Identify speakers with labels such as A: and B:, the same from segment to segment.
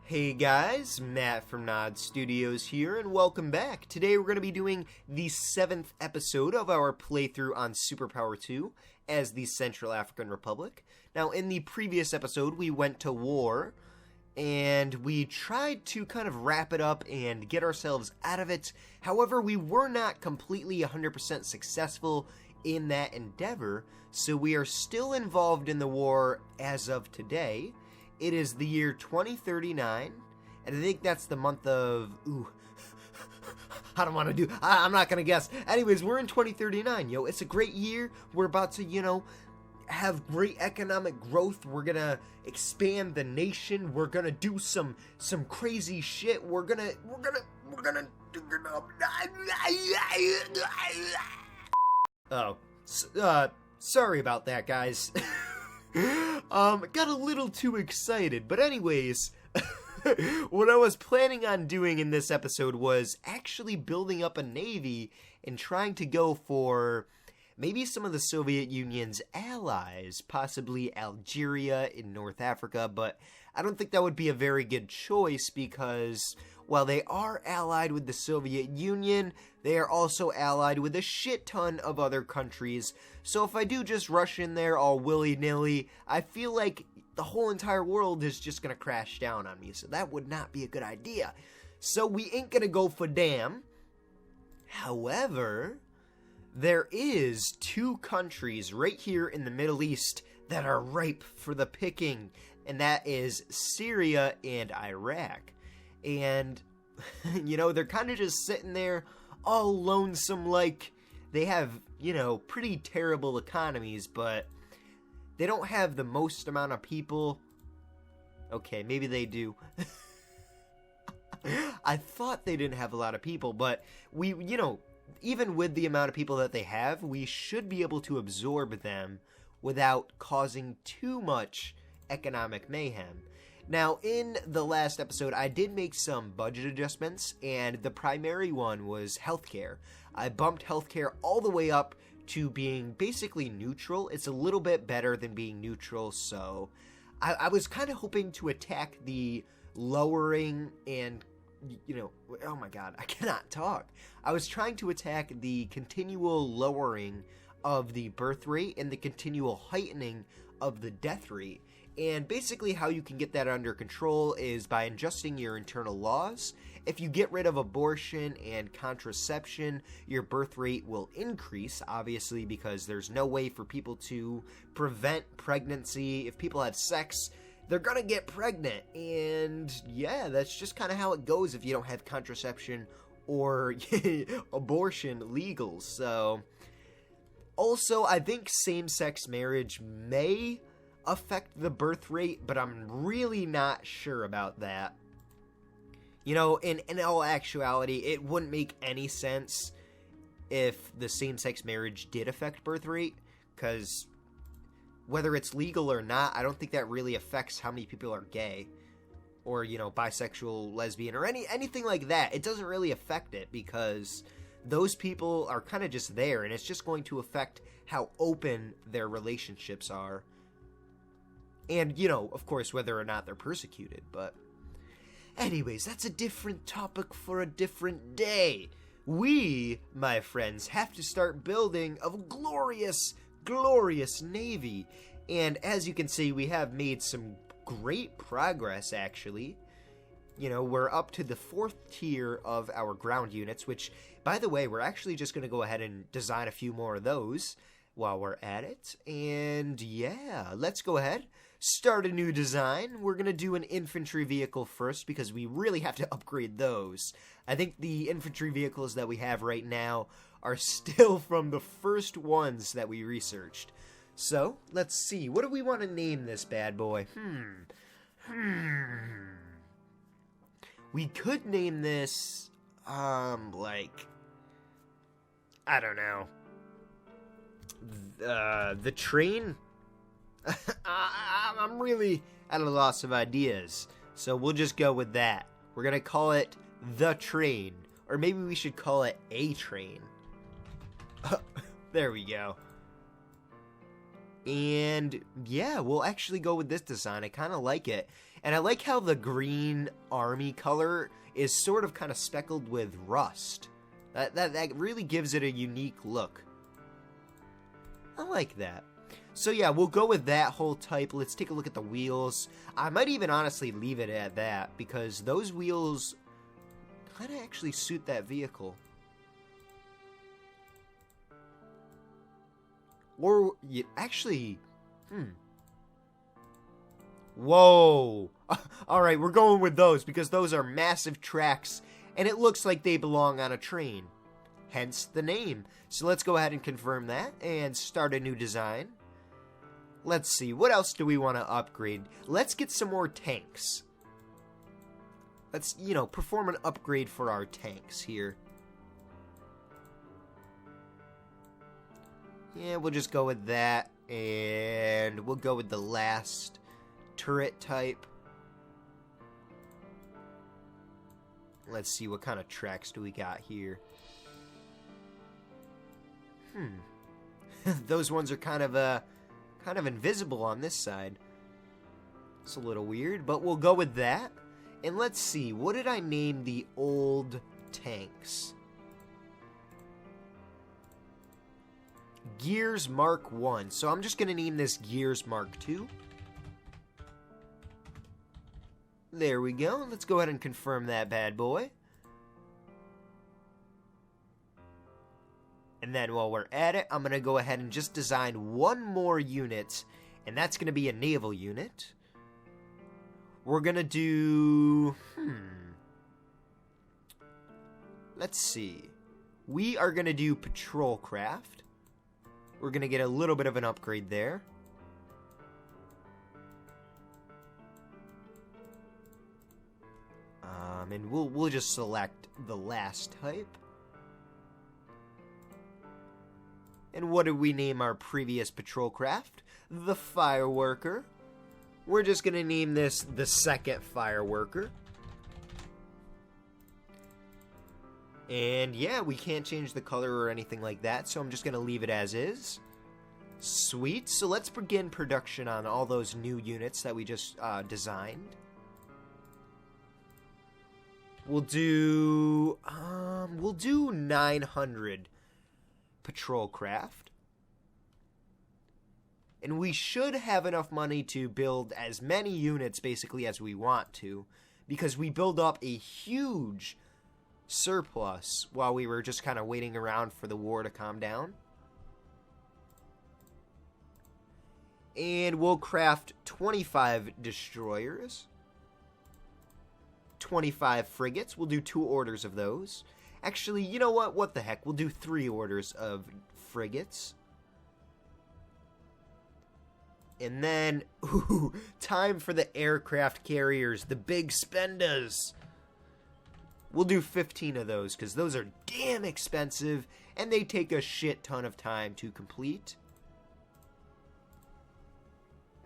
A: Hey guys, Matt from MrNoDStudios here, and welcome back. Today we're going to be doing the 7th episode of our playthrough on SuperPower 2 as the Central African Republic. Now, in the previous episode, we went to war, and we tried to kind of wrap it up and get ourselves out of it. However, we were not completely 100% successful in that endeavor, so we are still involved in the war as of today. It is the year 2039, and I think that's the month of, I'm not gonna guess. Anyways, we're in 2039, yo. It's a great year. We're about to, have great economic growth. We're gonna expand the nation. We're gonna do some crazy shit. We're gonna sorry about that, guys. Got a little too excited, but anyways, what I was planning on doing in this episode was actually building up a navy and trying to go for maybe some of the Soviet Union's allies, possibly Algeria in North Africa, but I don't think that would be a very good choice because while they are allied with the Soviet Union, they are also allied with a shit ton of other countries. So if I do just rush in there all willy-nilly, I feel like the whole entire world is just gonna crash down on me. So that would not be a good idea. So we ain't gonna go for damn. However, there is two countries right here in the Middle East that are ripe for the picking, and that is Syria and Iraq. And, they're kind of just sitting there all lonesome, like they have, pretty terrible economies, but they don't have the most amount of people. Okay, maybe they do. I thought they didn't have a lot of people, but even with the amount of people that they have, we should be able to absorb them without causing too much economic mayhem. Now, in the last episode, I did make some budget adjustments, and the primary one was healthcare. I bumped healthcare all the way up to being basically neutral. It's a little bit better than being neutral, so I was kind of hoping to attack the lowering and, oh my god, I cannot talk. I was trying to attack the continual lowering of the birth rate and the continual heightening of the death rate. And basically how you can get that under control is by adjusting your internal laws. If you get rid of abortion and contraception, your birth rate will increase, obviously, because there's no way for people to prevent pregnancy. If people have sex, they're gonna get pregnant. And yeah, that's just kind of how it goes if you don't have contraception or abortion legal. So also, I think same-sex marriage may affect the birth rate, but I'm really not sure about that. In all actuality, it wouldn't make any sense if the same-sex marriage did affect birth rate, because whether it's legal or not, I don't think that really affects how many people are gay, or, bisexual, lesbian, or anything like that. It doesn't really affect it, because those people are kind of just there, and it's just going to affect how open their relationships are. And, of course, whether or not they're persecuted, but anyways, that's a different topic for a different day. We, my friends, have to start building a glorious, glorious navy. And as you can see, we have made some great progress, actually. We're up to the 4th tier of our ground units, which, by the way, we're actually just going to go ahead and design a few more of those while we're at it. And yeah, let's go ahead. Start a new design. We're going to do an infantry vehicle first because we really have to upgrade those. I think the infantry vehicles that we have right now are still from the first ones that we researched. So, let's see. What do we want to name this bad boy? We could name this, I don't know. The train? I'm really at a loss of ideas, so we'll just go with that. We're gonna call it the train, or maybe we should call it a train. There we go. And yeah, we'll actually go with this design. I kind of like it. And I like how the green army color is sort of kind of speckled with rust. That really gives it a unique look. I like that. So yeah, we'll go with that whole type. Let's take a look at the wheels. I might even honestly leave it at that, because those wheels kind of actually suit that vehicle. Or, actually, Whoa! Alright, we're going with those, because those are massive tracks, and it looks like they belong on a train. Hence the name. So let's go ahead and confirm that, and start a new design. Let's see, what else do we want to upgrade? Let's get some more tanks. Let's, perform an upgrade for our tanks here. Yeah, we'll just go with that, and we'll go with the last turret type. Let's see, what kind of tracks do we got here? Those ones are kind of invisible on this side. It's a little weird, but we'll go with that. And let's see, what did I name the old tanks? Gears Mark 1. So I'm just going to name this Gears Mark 2. There we go. Let's go ahead and confirm that bad boy. And then while we're at it, I'm going to go ahead and just design one more unit. And that's going to be a naval unit. We're going to do... Let's see. We are going to do patrol craft. We're going to get a little bit of an upgrade there. And we'll just select the last type. And what did we name our previous patrol craft? The Fireworker. We're just going to name this the second Fireworker. And yeah, we can't change the color or anything like that, so I'm just going to leave it as is. Sweet. So let's begin production on all those new units that we just designed. We'll do 900 patrol craft. And we should have enough money to build as many units basically as we want to, because we build up a huge surplus while we were just kind of waiting around for the war to calm down. And we'll craft 25 destroyers, 25 frigates. We'll do 2 orders of those. Actually, you know what? What the heck? We'll do 3 orders of frigates. And then, time for the aircraft carriers, the big spenders. We'll do 15 of those, because those are damn expensive, and they take a shit ton of time to complete.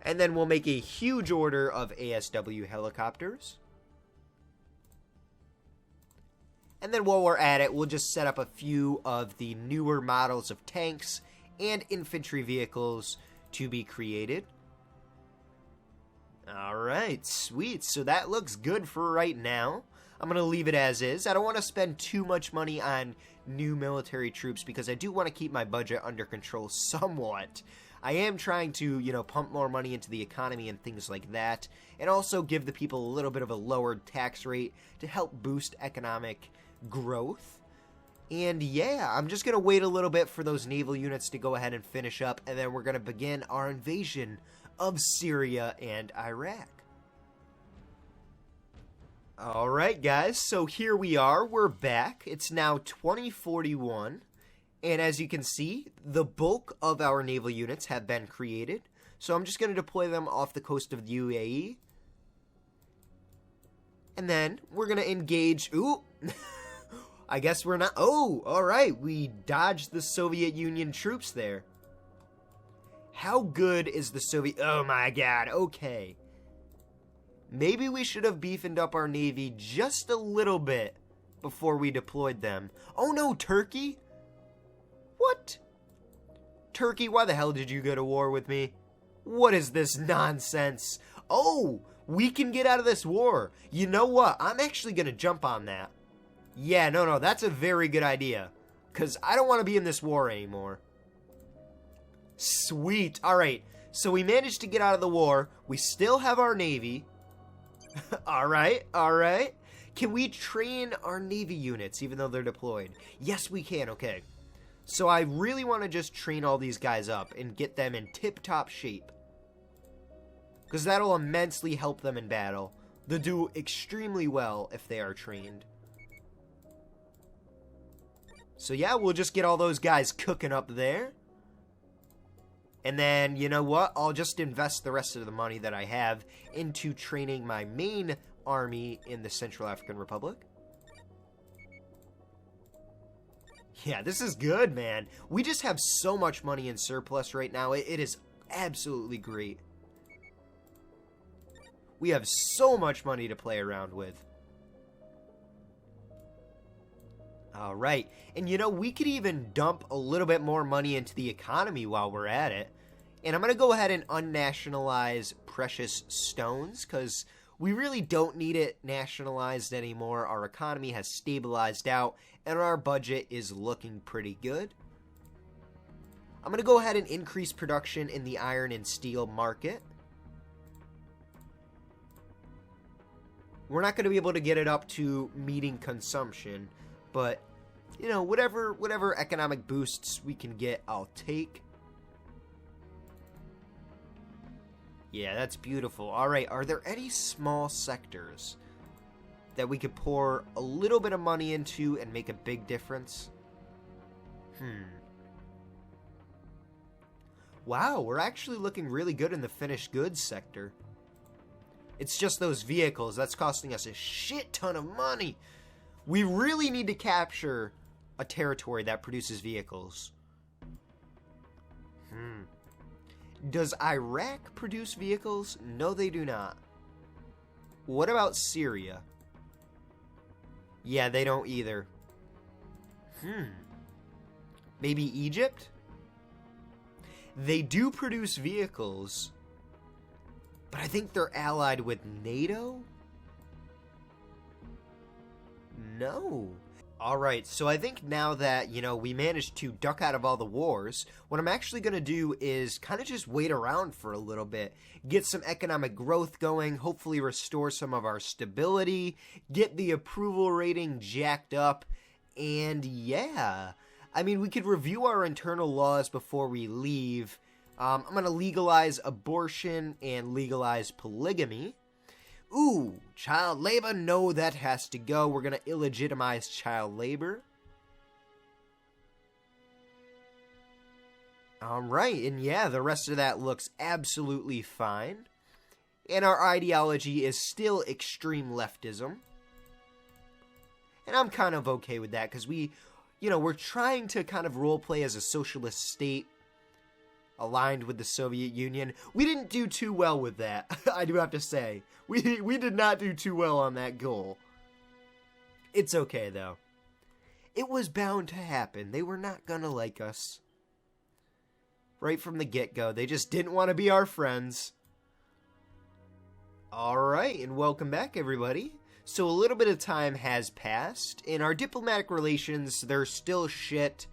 A: And then we'll make a huge order of ASW helicopters. And then while we're at it, we'll just set up a few of the newer models of tanks and infantry vehicles to be created. Alright, sweet. So that looks good for right now. I'm going to leave it as is. I don't want to spend too much money on new military troops because I do want to keep my budget under control somewhat. I am trying to, pump more money into the economy and things like that, and also give the people a little bit of a lower tax rate to help boost economic growth. And yeah, I'm just going to wait a little bit for those naval units to go ahead and finish up, and then we're going to begin our invasion of Syria and Iraq. Alright guys, so here we are, we're back. It's now 2041, and as you can see, the bulk of our naval units have been created. So I'm just going to deploy them off the coast of the UAE. And then we're going to engage... Ooh! I guess we're not... Oh, alright, we dodged the Soviet Union troops there. How good is the Soviet... Oh my god, okay. Maybe we should have beefed up our navy just a little bit before we deployed them. Oh no, Turkey? What? Turkey, why the hell did you go to war with me? What is this nonsense? Oh, We can get out of this war. You know what? I'm actually going to jump on that. Yeah, no, that's a very good idea. Because I don't want to be in this war anymore. Sweet. Alright, so we managed to get out of the war. We still have our navy. Alright. Can we train our navy units even though they're deployed? Yes, we can. Okay. So I really want to just train all these guys up and get them in tip-top shape. Because that'll immensely help them in battle. They'll do extremely well if they are trained. So yeah, we'll just get all those guys cooking up there. And then, you know what? I'll just invest the rest of the money that I have into training my main army in the Central African Republic. Yeah, this is good, man. We just have so much money in surplus right now. It is absolutely great. We have so much money to play around with. Alright, and you know, we could even dump a little bit more money into the economy while we're at it. And I'm going to go ahead and unnationalize precious stones, because we really don't need it nationalized anymore. Our economy has stabilized out, and our budget is looking pretty good. I'm going to go ahead and increase production in the iron and steel market. We're not going to be able to get it up to meeting consumption, but, you know, whatever economic boosts we can get, I'll take. Yeah, that's beautiful. Alright, are there any small sectors that we could pour a little bit of money into and make a big difference? Wow, we're actually looking really good in the finished goods sector. It's just those vehicles that's costing us a shit ton of money. We really need to capture a territory that produces vehicles. Does Iraq produce vehicles? No, they do not. What about Syria? Yeah, they don't either. Maybe Egypt? They do produce vehicles, but I think they're allied with NATO? No. Alright, so I think now that, you know, we managed to duck out of all the wars, what I'm actually going to do is kind of just wait around for a little bit, get some economic growth going, hopefully restore some of our stability, get the approval rating jacked up, and yeah. I mean, we could review our internal laws before we leave. I'm going to legalize abortion and legalize polygamy. Ooh, child labor? No, that has to go. We're going to illegitimize child labor. Alright, and yeah, the rest of that looks absolutely fine. And our ideology is still extreme leftism. And I'm kind of okay with that, because we're trying to kind of roleplay as a socialist state aligned with the Soviet Union. We didn't do too well with that, I do have to say. We did not do too well on that goal. It's okay, though. It was bound to happen. They were not gonna like us. Right from the get-go, they just didn't want to be our friends. Alright, and welcome back, everybody. So a little bit of time has passed. In our diplomatic relations, they're still shit.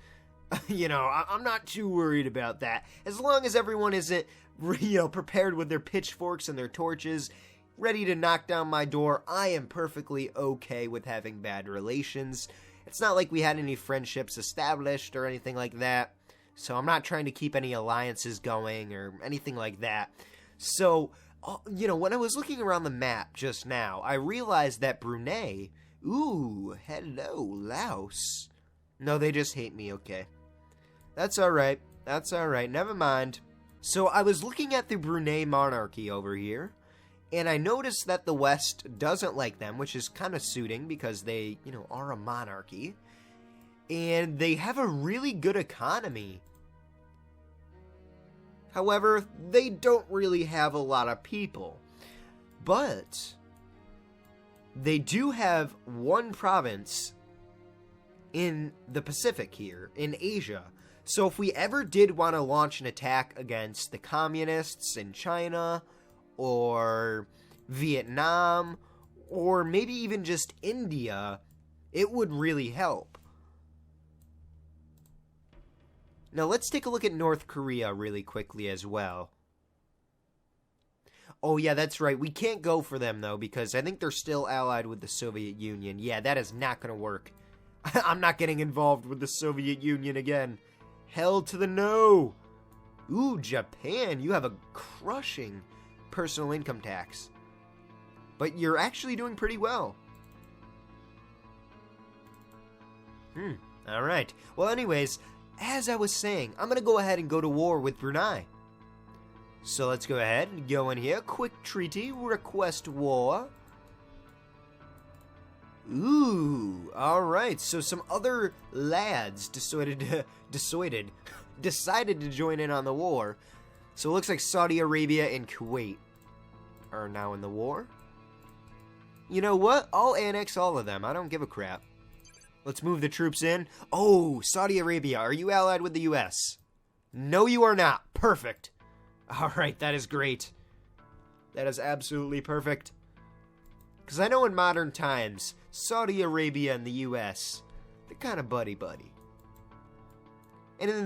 A: You know, I'm not too worried about that. As long as everyone isn't, prepared with their pitchforks and their torches, ready to knock down my door, I am perfectly okay with having bad relations. It's not like we had any friendships established or anything like that. So I'm not trying to keep any alliances going or anything like that. So, when I was looking around the map just now, I realized that Brunei... Ooh, hello, Laos. No, they just hate me, okay. That's alright. Never mind. So I was looking at the Brunei monarchy over here, and I noticed that the West doesn't like them, which is kind of suiting because they, are a monarchy. And they have a really good economy. However, they don't really have a lot of people. But they do have one province in the Pacific here, in Asia. So if we ever did want to launch an attack against the communists in China, or Vietnam, or maybe even just India, it would really help. Now let's take a look at North Korea really quickly as well. Oh yeah, that's right. We can't go for them though because I think they're still allied with the Soviet Union. Yeah, that is not going to work. I'm not getting involved with the Soviet Union again. Hell to the no. Ooh, Japan, you have a crushing personal income tax. But you're actually doing pretty well. Alright. Well, anyways, as I was saying, I'm going to go ahead and go to war with Brunei. So let's go ahead and go in here. Quick treaty, request war. Ooh, alright. So some other lads decided to join in on the war. So it looks like Saudi Arabia and Kuwait are now in the war. You know what? I'll annex all of them. I don't give a crap. Let's move the troops in. Oh, Saudi Arabia, are you allied with the U.S.? No, you are not. Perfect. Alright, that is great. That is absolutely perfect. Because I know in modern times, Saudi Arabia and the U.S., they're kind of buddy-buddy. And in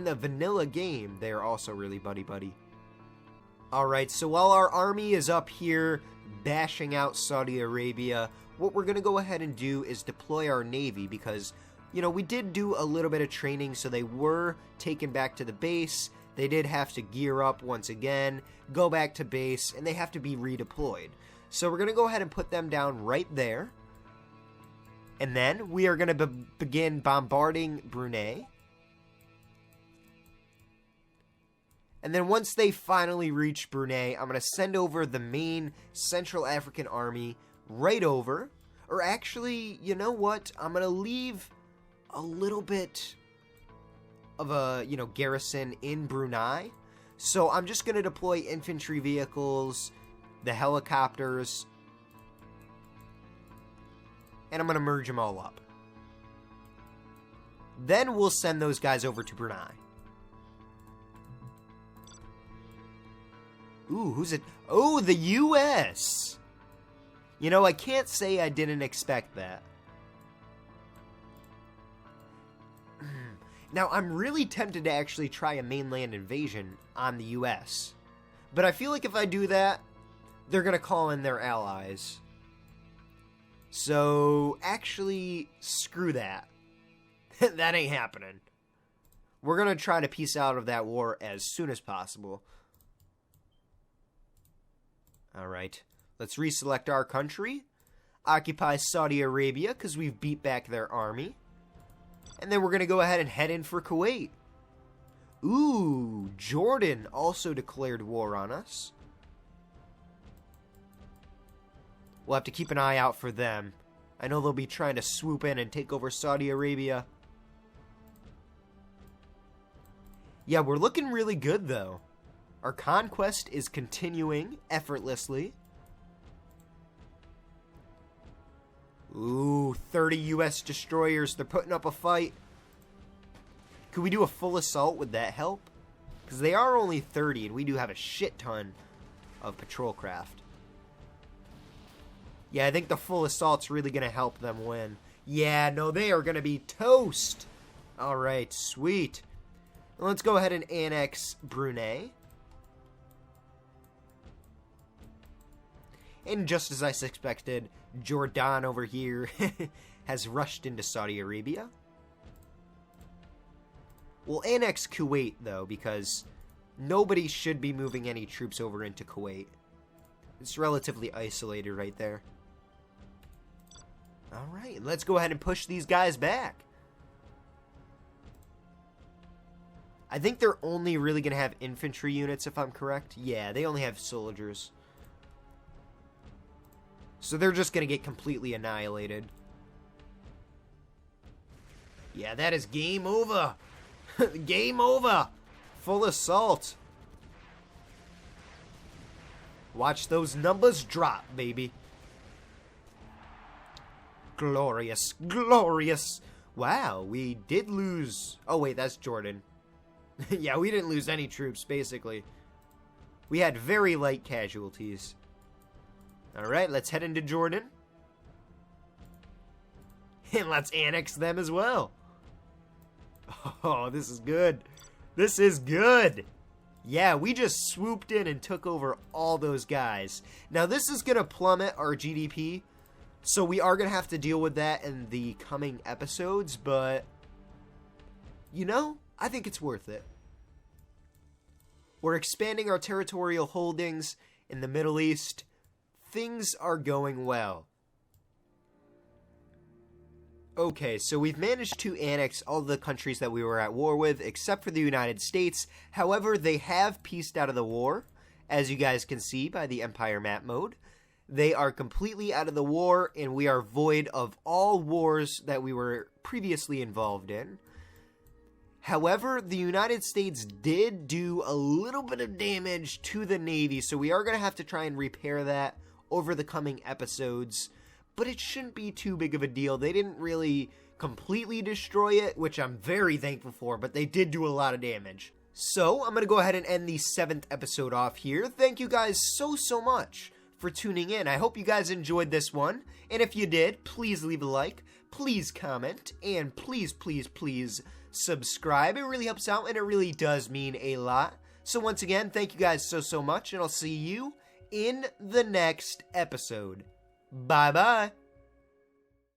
A: the vanilla game, they are also really buddy-buddy. Alright, so while our army is up here bashing out Saudi Arabia, what we're going to go ahead and do is deploy our navy because, you know, we did do a little bit of training, so they were taken back to the base. They did have to gear up once again, go back to base, and they have to be redeployed. So we're going to go ahead and put them down right there. And then we are going to begin bombarding Brunei. And then once they finally reach Brunei, I'm going to send over the main Central African army right over. Or actually, you know what? I'm going to leave a little bit of a, garrison in Brunei. So I'm just going to deploy infantry vehicles, the helicopters, and I'm going to merge them all up. Then we'll send those guys over to Brunei. Ooh, who's it? Oh, the U.S. You know, I can't say I didn't expect that. Now, I'm really tempted to actually try a mainland invasion on the U.S. But I feel like if I do that, they're going to call in their allies. So, actually, screw that. That ain't happening. We're going to try to peace out of that war as soon as possible. Alright, let's reselect our country. Occupy Saudi Arabia, because we've beat back their army. And then we're going to go ahead and head in for Kuwait. Ooh, Jordan also declared war on us. We'll have to keep an eye out for them. I know they'll be trying to swoop in and take over Saudi Arabia. Yeah, we're looking really good, though. Our conquest is continuing effortlessly. Ooh, 30 U.S. destroyers. They're putting up a fight. Could we do a full assault? Would that help? Because they are only 30, and we do have a shit ton of patrol craft. Yeah, I think the full assault's really going to help them win. Yeah, no, they are going to be toast. Alright, sweet. Let's go ahead and annex Brunei. And just as I suspected, Jordan over here has rushed into Saudi Arabia. We'll annex Kuwait, though, because nobody should be moving any troops over into Kuwait. It's relatively isolated right there. Alright, let's go ahead and push these guys back. I think they're only really going to have infantry units, if I'm correct. Yeah, they only have soldiers. So they're just going to get completely annihilated. Yeah, that is game over. Game over. Full assault. Watch those numbers drop, baby. Glorious. Glorious. Wow, we did lose... Oh, wait, that's Jordan. Yeah, we didn't lose any troops, basically. We had very light casualties. Alright, let's head into Jordan. And let's annex them as well. Oh, this is good. This is good. Yeah, we just swooped in and took over all those guys. Now, this is going to plummet our GDP, so we are going to have to deal with that in the coming episodes, but, you know, I think it's worth it. We're expanding our territorial holdings in the Middle East. Things are going well. Okay, so we've managed to annex all the countries that we were at war with, except for the United States. However, they have pieced out of the war, as you guys can see by the Empire map mode. They are completely out of the war, and we are void of all wars that we were previously involved in. However, the United States did do a little bit of damage to the Navy, so we are going to have to try and repair that over the coming episodes. But it shouldn't be too big of a deal. They didn't really completely destroy it, which I'm very thankful for, but they did do a lot of damage. So, I'm going to go ahead and end the 7th episode off here. Thank you guys so much for tuning in. I hope you guys enjoyed this one, and if you did, please leave a like, please comment, and please subscribe. It really helps out, and it really does mean a lot. So once again, thank you guys so much, and I'll see you in the next episode. Bye-bye.